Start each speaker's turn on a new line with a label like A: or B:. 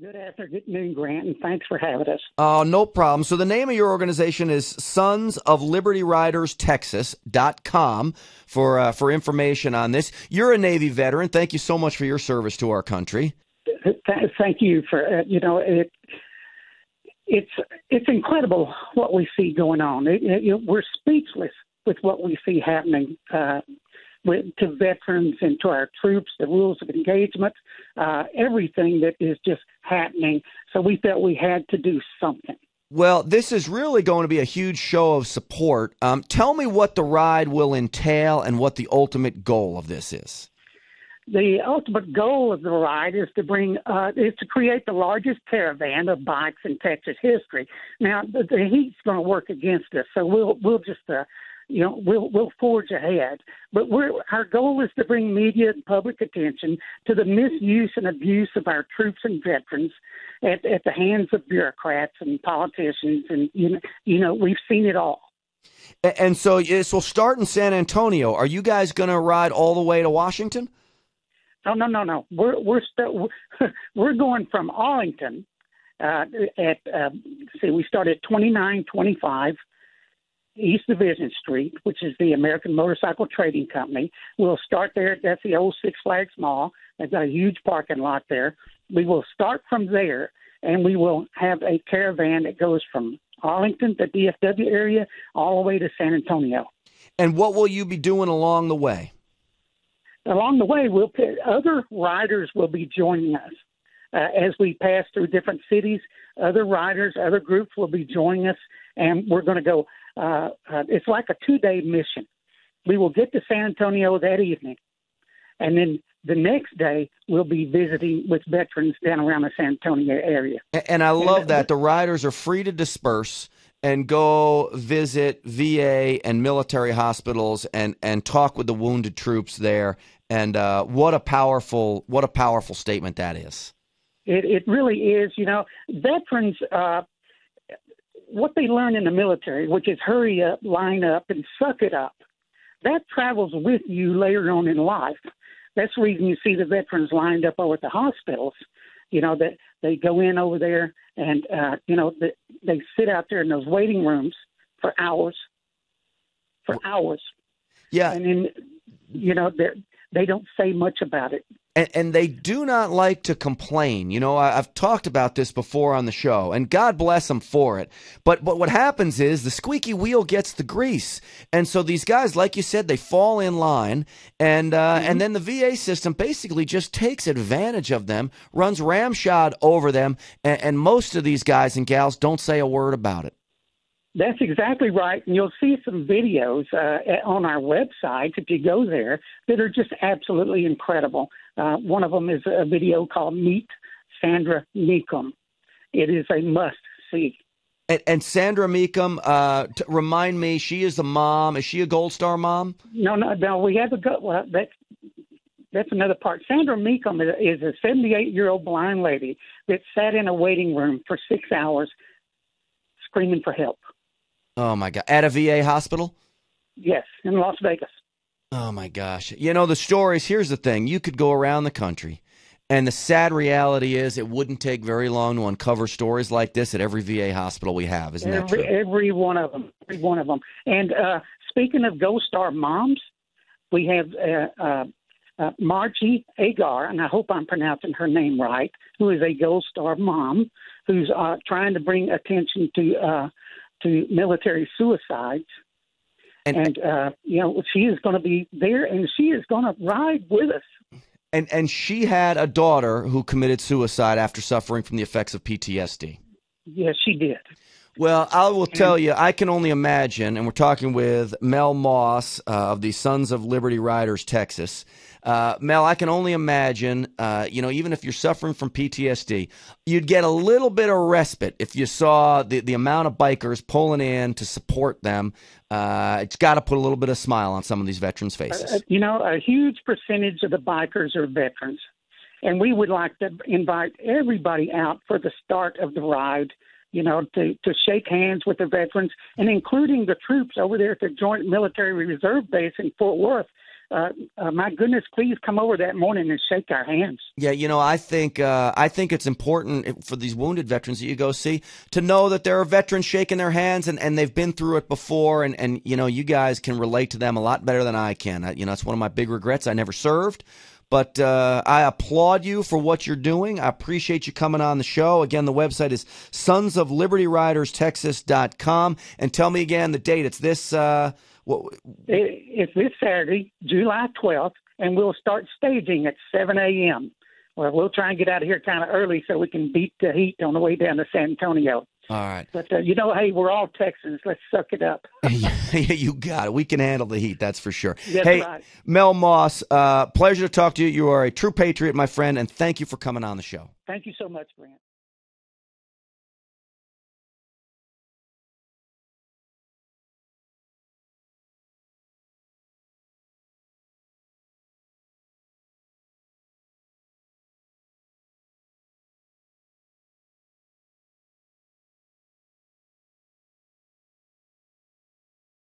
A: Good afternoon, Grant, and thanks for having us.
B: Oh, no problem. So the name of your organization is Sons of Liberty Riders Texas.com for information on this. You're a Navy veteran. Thank you so much for your service to our country.
A: Thank you for it's incredible what we see going on. We're speechless with what we see happening to veterans and to our troops, the rules of engagement, everything that is just happening. So we felt we had to do something.
B: Well, this is really going to be a huge show of support. Tell me what the ride will entail and what the ultimate goal of this is.
A: The ultimate goal of the ride is to create the largest caravan of bikes in Texas history. Now, the heat's going to work against us, so we'll just we'll forge ahead. But our goal is to bring media and public attention to the misuse and abuse of our troops and veterans at the hands of bureaucrats and politicians, and we've seen it all.
B: And so this will start in San Antonio. Are you guys going to ride all the way to Washington?
A: Oh, no. We're going from Arlington we start at 2925 East Division Street, which is the American Motorcycle Trading Company. We'll start there. That's the old Six Flags Mall. They've got a huge parking lot there. We will start from there, and we will have a caravan that goes from Arlington, the DFW area, all the way to San Antonio.
B: And what will you be doing along the way?
A: Along the way, other riders will be joining us as we pass through different cities. Other riders, other groups will be joining us, and we're going to go. It's like a 2-day mission. We will get to San Antonio that evening, and then the next day we'll be visiting with veterans down around the San Antonio area.
B: And I love that the riders are free to disperse and go visit VA and military hospitals and talk with the wounded troops there. And what a powerful statement that is.
A: It really is. Veterans, what they learn in the military, which is hurry up, line up, and suck it up, that travels with you later on in life. That's the reason you see the veterans lined up over at the hospitals. That they go in over there and, they sit out there in those waiting rooms for hours.
B: Yeah.
A: And then, they don't say much about it.
B: And they do not like to complain. I've talked about this before on the show, and God bless them for it. But what happens is the squeaky wheel gets the grease. And so these guys, like you said, they fall in line, and then the VA system basically just takes advantage of them, runs ramshod over them, and most of these guys and gals don't say a word about it.
A: That's exactly right. And you'll see some videos on our website, if you go there, that are just absolutely incredible. One of them is a video called Meet Sandra Meekum. It is a must-see.
B: And Sandra Meekum, remind me, she is the mom. Is she a Gold Star mom?
A: No. We have that's another part. Sandra Meekum is a 78-year-old blind lady that sat in a waiting room for 6 hours screaming for help.
B: Oh, my God. At a VA hospital?
A: Yes, in Las Vegas.
B: Oh, my gosh. The stories, here's the thing. You could go around the country, and the sad reality is it wouldn't take very long to uncover stories like this at every VA hospital we have. Isn't that true?
A: Every one of them. Every one of them. And speaking of Gold Star moms, we have Margie Agar, and I hope I'm pronouncing her name right, who is a Gold Star mom who's trying to bring attention to military suicides. And she is going to be there, and she is going to ride with us.
B: And she had a daughter who committed suicide after suffering from the effects of PTSD.
A: Yes, she did.
B: Well, I will tell you, I can only imagine, and we're talking with Mel Moss of the Sons of Liberty Riders, Texas. Mel, I can only imagine, even if you're suffering from PTSD, you'd get a little bit of respite if you saw the amount of bikers pulling in to support them. It's got to put a little bit of smile on some of these veterans' faces.
A: A huge percentage of the bikers are veterans, and we would like to invite everybody out for the start of the ride, to shake hands with the veterans, and including the troops over there at the Joint Military Reserve Base in Fort Worth. my goodness, please come over that morning and shake our hands.
B: Yeah, I think it's important for these wounded veterans that you go see to know that there are veterans shaking their hands and they've been through it before, and you guys can relate to them a lot better than I can. It's one of my big regrets. I never served. But I applaud you for what you're doing. I appreciate you coming on the show. Again, the website is sonsoflibertyriderstexas.com. And tell me again the date. It's this
A: It's this Saturday, July 12th, and we'll start staging at 7 a.m. Well, we'll try and get out of here kind of early so we can beat the heat on the way down to San Antonio.
B: All right.
A: But, hey, we're all Texans. Let's suck it up.
B: You got it. We can handle the heat, that's for sure.
A: That's
B: hey,
A: right.
B: Mel Moss, pleasure to talk to you. You are a true patriot, my friend, and thank you for coming on the show.
A: Thank you so much, Brent.